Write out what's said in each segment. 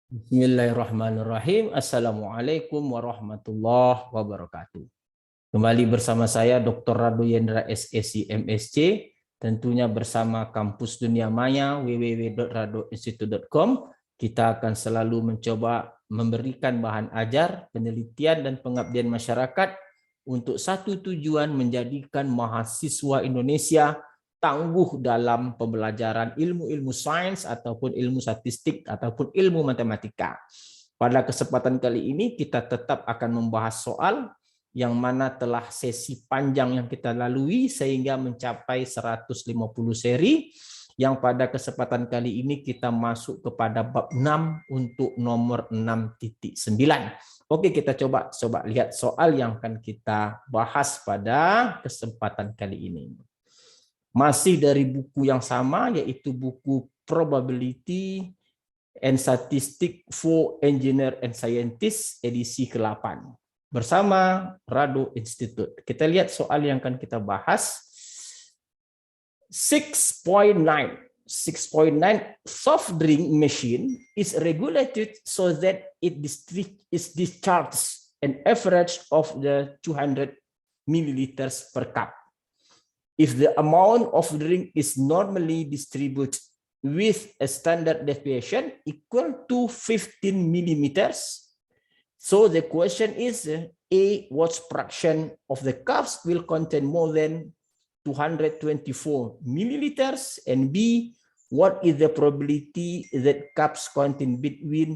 Bismillahirrahmanirrahim. Assalamualaikum warahmatullahi wabarakatuh. Kembali bersama saya Dr. Rado Yendra SSC MSc, tentunya bersama Kampus Dunia Maya www.radoinstitute.com. Kita akan selalu mencoba memberikan bahan ajar, penelitian dan pengabdian masyarakat untuk satu tujuan, menjadikan mahasiswa Indonesia tangguh dalam pembelajaran ilmu-ilmu sains ataupun ilmu statistik ataupun ilmu matematika. Pada kesempatan kali ini kita tetap akan membahas soal yang mana telah sesi panjang yang kita lalui sehingga mencapai 150 seri, yang pada kesempatan kali ini kita masuk kepada bab 6 untuk nomor 6.9. Oke, kita coba lihat soal yang akan kita bahas pada kesempatan kali ini. Masih dari buku yang sama, yaitu buku Probability and Statistics for Engineer and Scientist edisi ke-8 bersama Rado Institute. Kita lihat soal yang akan kita bahas. 6.9 soft drink machine is regulated so that it discharges an average of the 200 milliliters per cup. If the amount of drink is normally distributed with a standard deviation equal to 15 millimeters, so the question is A, what fraction of the cups will contain more than 224 milliliters, and B, what is the probability that cups contain between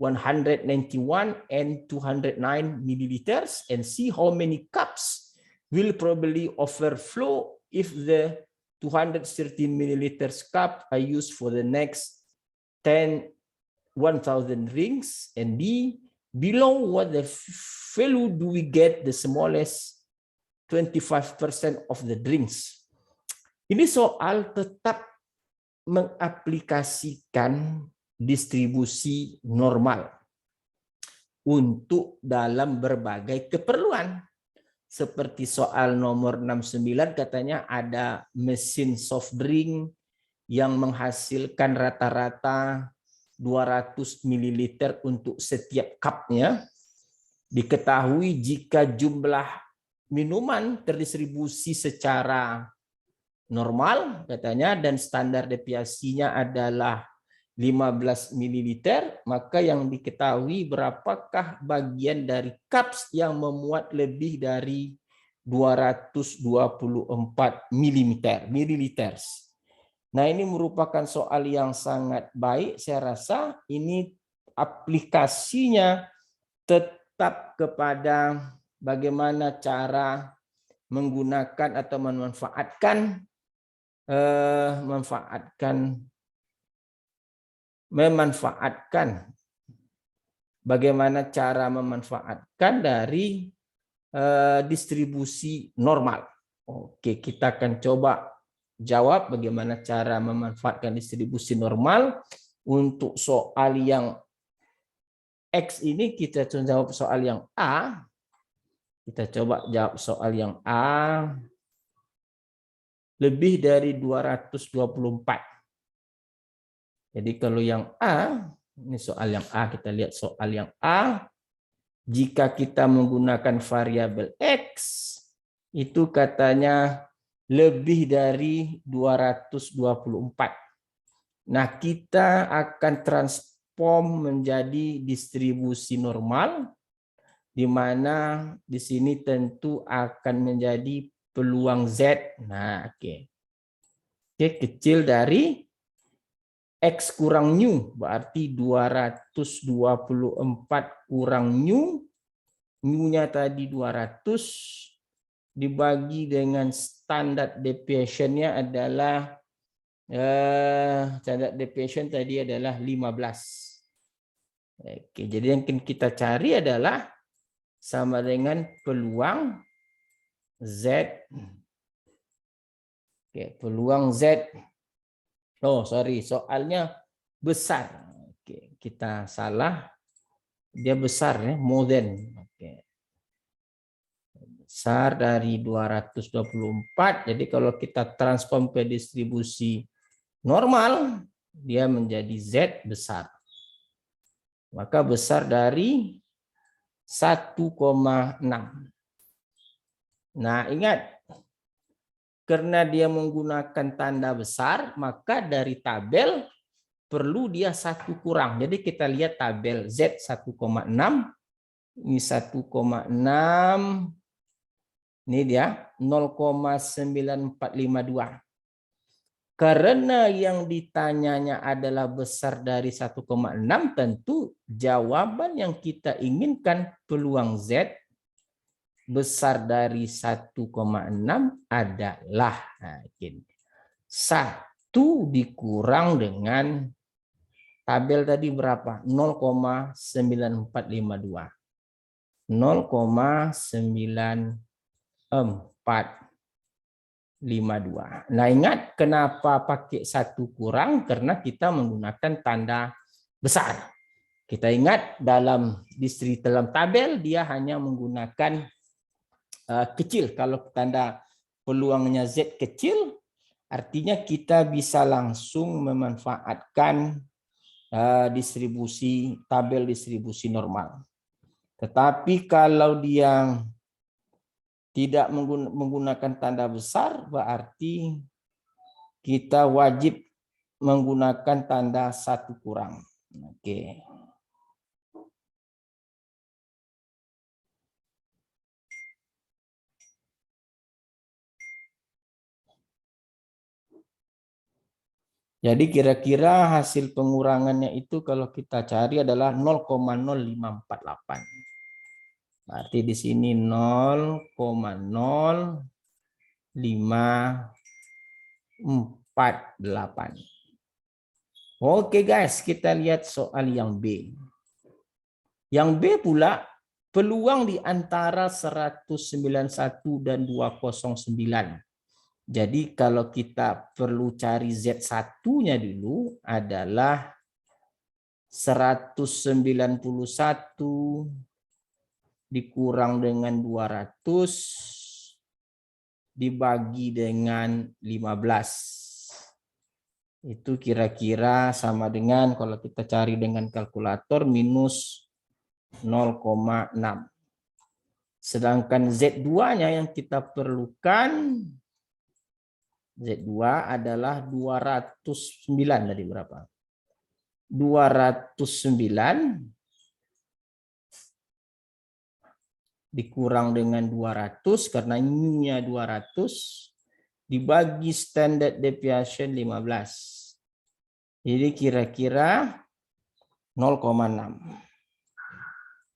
191 and 209 milliliters, and C, how many cups will probably overflow if the 213 milliliters cup are used for the next 10,000 rings, and D, below what the value do we get the smallest 25% of the drinks. Ini soal tetap mengaplikasikan distribusi normal untuk dalam berbagai keperluan. Seperti soal nomor 69 katanya ada mesin soft drink yang menghasilkan rata-rata 200 ml untuk setiap cupnya. Diketahui jika jumlah minuman terdistribusi secara normal katanya dan standar deviasinya adalah 15 ml, maka yang diketahui berapakah bagian dari cups yang memuat lebih dari 224 ml. Nah, ini merupakan soal yang sangat baik. Saya rasa ini aplikasinya tetap kepada bagaimana cara menggunakan atau memanfaatkan bagaimana cara memanfaatkan dari distribusi normal. Oke, kita akan coba jawab bagaimana cara memanfaatkan distribusi normal. Untuk soal yang X ini kita coba jawab soal yang A. Kita coba jawab soal yang A. Lebih dari 224. Jadi kalau yang A, ini soal yang A, kita lihat soal yang A. Jika kita menggunakan variabel X, itu katanya lebih dari 224. Nah, kita akan transform menjadi distribusi normal, di mana di sini tentu akan menjadi peluang Z. Nah, oke. Oke, kecil dari X kurang new, berarti 224 kurang new, new-nya tadi 200, dibagi dengan standard deviation-nya adalah, standard deviation tadi adalah 15. Oke, jadi yang kita cari adalah sama dengan peluang Z. Oke, peluang Z. Oh, sorry, soalnya besar. Oke, kita salah. Dia besar ya, more than. Oke. Besar dari 224. Jadi kalau kita transform ke distribusi normal, dia menjadi Z besar. maka besar dari 1,6. Nah, ingat, karena dia menggunakan tanda besar, maka dari tabel perlu dia 1 kurang. Jadi kita lihat tabel Z 1,6, ini 1,6, ini dia 0,9452. Karena yang ditanyanya adalah besar dari 1,6, tentu jawaban yang kita inginkan peluang Z besar dari 1,6 adalah 1 dikurang dengan tabel tadi berapa? 0,9452. 0,9452. Nah, ingat kenapa pakai 1 kurang? Karena kita menggunakan tanda besar. Kita ingat dalam tabel dia hanya menggunakan kecil. Kalau tanda peluangnya Z kecil, artinya kita bisa langsung memanfaatkan tabel distribusi normal. Tetapi kalau dia tidak menggunakan tanda besar, berarti kita wajib menggunakan tanda 1 kurang. Oke. Jadi kira-kira hasil pengurangannya itu kalau kita cari adalah 0,0548. Berarti di sini 0,0548. Oke guys, kita lihat soal yang B. Yang B pula peluang di antara 191 dan 209. Jadi kalau kita perlu cari Z1-nya dulu adalah 191 dikurang dengan 200 dibagi dengan 15. Itu kira-kira sama dengan kalau kita cari dengan kalkulator minus 0,6. Sedangkan Z2-nya yang kita perlukan, Z2 adalah 209 tadi berapa? 209 dikurang dengan 200 karena ininya 200 dibagi standard deviation 15. Jadi kira-kira 0,6.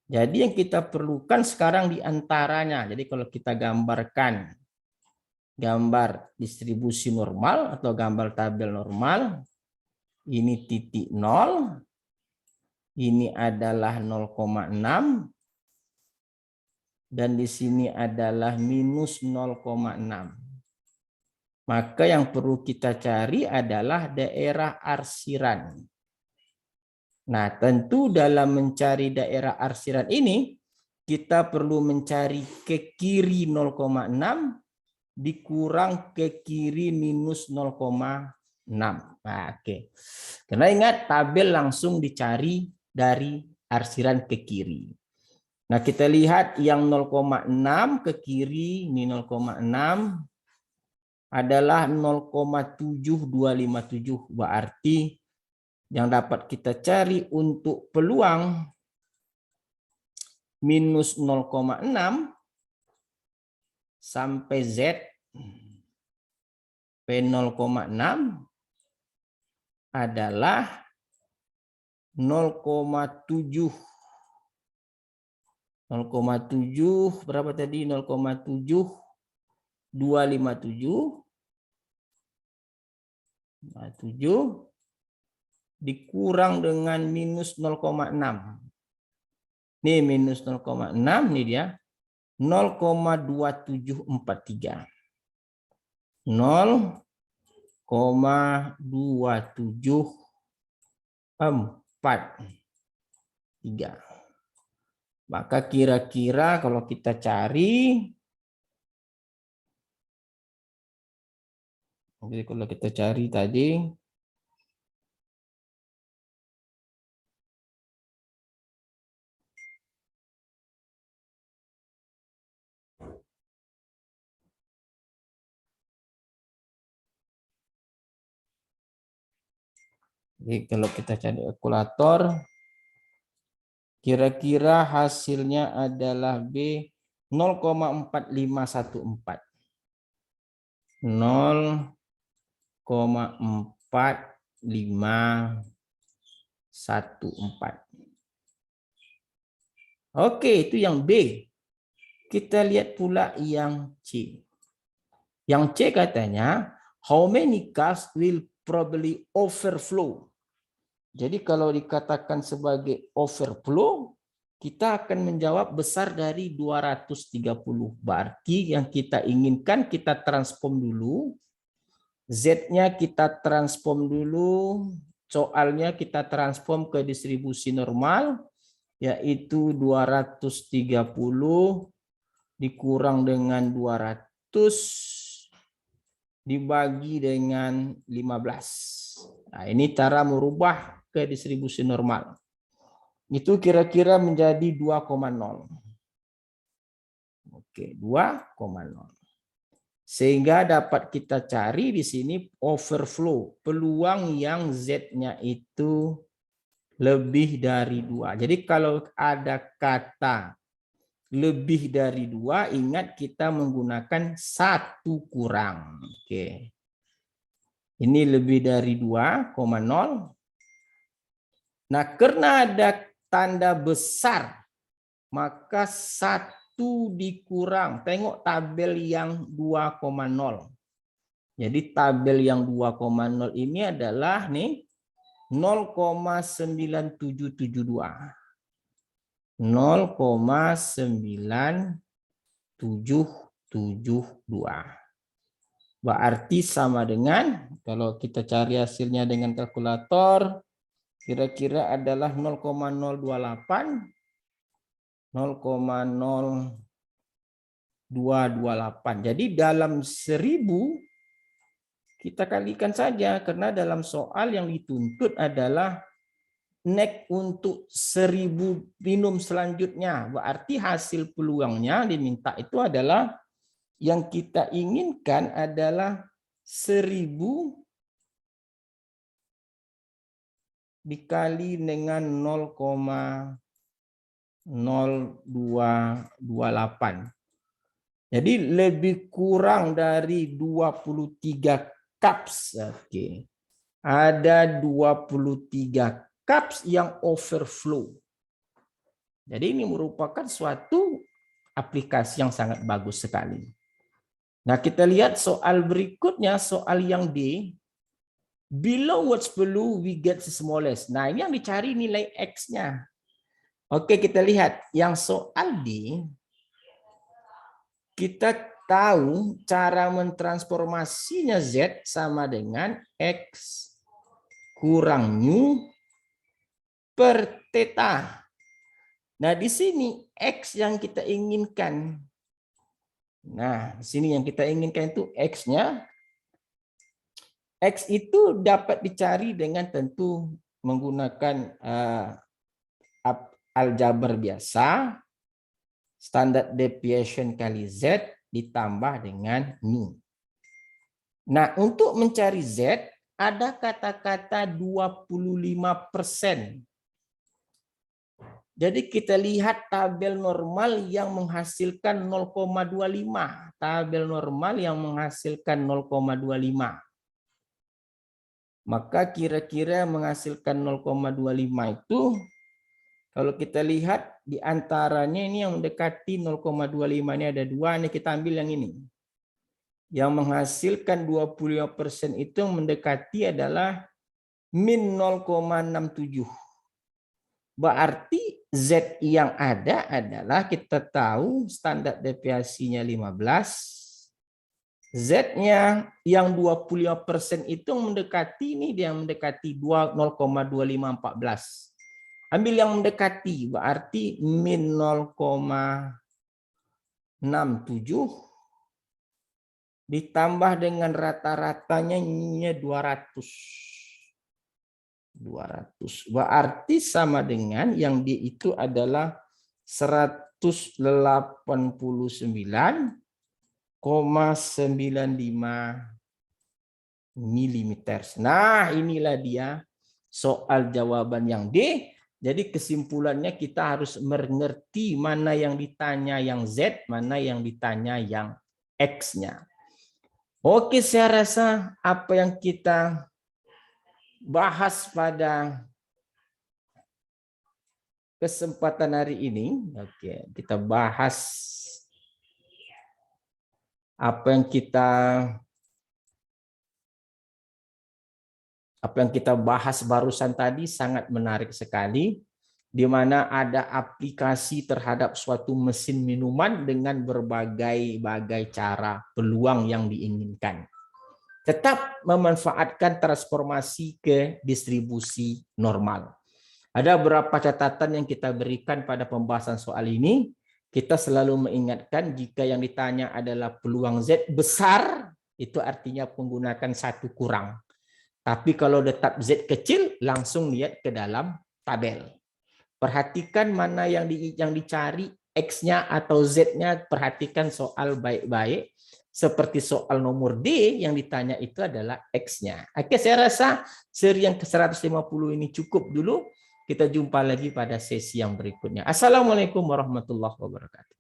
Jadi yang kita perlukan sekarang di antaranya. Jadi kalau kita gambarkan gambar distribusi normal atau gambar tabel normal, ini titik 0, ini adalah 0,6, dan di sini adalah minus 0,6. Maka yang perlu kita cari adalah daerah arsiran. Nah, tentu dalam mencari daerah arsiran ini, kita perlu mencari ke kiri 0,6, dikurang ke kiri minus 0,6. Nah, oke. Karena ingat, tabel langsung dicari dari arsiran ke kiri. Nah, kita lihat yang 0,6 ke kiri, ini 0,6 adalah 0,7257. Berarti yang dapat kita cari untuk peluang minus 0,6 sampai Z P0,6 adalah 0,7. 0,7 berapa tadi? 0,7257 dikurang dengan minus 0,6. Nih minus 0,6 nih dia 0,2743. 0,2743. Maka kira-kira kalau kita cari, jadi kalau kita cari tadi Jadi kalau kita cari kalkulator, kira-kira hasilnya adalah B 0,4514. 0,4514. Oke, itu yang B. Kita lihat pula yang C. Yang C katanya, how many cars will probably overflow? Jadi kalau dikatakan sebagai overflow, kita akan menjawab besar dari 230. Berarti yang kita inginkan kita transform dulu. Z-nya kita transform dulu. Soalnya kita transform ke distribusi normal, yaitu 230 dikurang dengan 200 dibagi dengan 15. Nah, ini cara merubah ke distribusi normal. Itu kira-kira menjadi 2,0. Oke, 2,0. Sehingga dapat kita cari di sini overflow, peluang yang Z-nya itu lebih dari 2. Jadi kalau ada kata lebih dari 2, ingat kita menggunakan 1 kurang. Oke. Ini lebih dari 2,0. Nah, karena ada tanda besar, maka 1 dikurang. Tengok tabel yang 2,0. Jadi tabel yang 2,0 ini adalah nih 0,9772. 0,9772. Berarti sama dengan, kalau kita cari hasilnya dengan kalkulator, kira-kira adalah 0,028, 0,0228. Jadi dalam 1000 kita kalikan saja, karena dalam soal yang dituntut adalah nek untuk 1000 minum selanjutnya. Berarti hasil peluangnya diminta itu adalah, yang kita inginkan adalah 1000 dikali dengan 0,0228. Jadi lebih kurang dari 23 cups. Oke. Ada 23 cups yang overflow. Jadi ini merupakan suatu aplikasi yang sangat bagus sekali. Nah, kita lihat soal berikutnya, soal yang D. Below what's below we get the smallest. Nah, ini yang dicari nilai X-nya. Oke, kita lihat yang soal D. Kita tahu cara mentransformasinya Z sama dengan X kurang nu per theta. Nah, di sini X yang kita inginkan. Nah, di sini yang kita inginkan itu X-nya. X itu dapat dicari dengan tentu menggunakan aljabar biasa, standard deviation kali Z ditambah dengan nu. Nah, untuk mencari Z, ada kata-kata 25%. Jadi kita lihat tabel normal yang menghasilkan 0,25. Tabel normal yang menghasilkan 0,25. Maka kira-kira menghasilkan 0,25 itu, kalau kita lihat di antaranya ini yang mendekati 0,25 ini ada 2, ini kita ambil yang ini. Yang menghasilkan 25% itu yang mendekati adalah min 0,67. Berarti Z yang ada adalah, kita tahu standar deviasinya 15. Z-nya yang 25% itu mendekati ini, dia mendekati 0,2514. Ambil yang mendekati, berarti min 0,67 ditambah dengan rata-ratanya 200. Berarti sama dengan yang D itu adalah 189,95 mm. Nah, inilah dia soal jawaban yang D. Jadi kesimpulannya kita harus mengerti mana yang ditanya yang Z, mana yang ditanya yang X-nya. Oke, saya rasa apa yang kita bahas pada kesempatan hari ini, oke, kita bahas apa yang kita bahas barusan tadi sangat menarik sekali, di mana ada aplikasi terhadap suatu mesin minuman dengan berbagai cara peluang yang diinginkan. Tetap memanfaatkan transformasi ke distribusi normal. Ada beberapa catatan yang kita berikan pada pembahasan soal ini. Kita selalu mengingatkan jika yang ditanya adalah peluang Z besar, itu artinya menggunakan satu kurang. Tapi kalau tetap Z kecil, langsung lihat ke dalam tabel. Perhatikan mana yang dicari, X-nya atau Z-nya, perhatikan soal baik-baik. Seperti soal nomor D yang ditanya itu adalah X-nya. Oke, saya rasa seri yang ke-150 ini cukup dulu. Kita jumpa lagi pada sesi yang berikutnya. Assalamualaikum warahmatullahi wabarakatuh.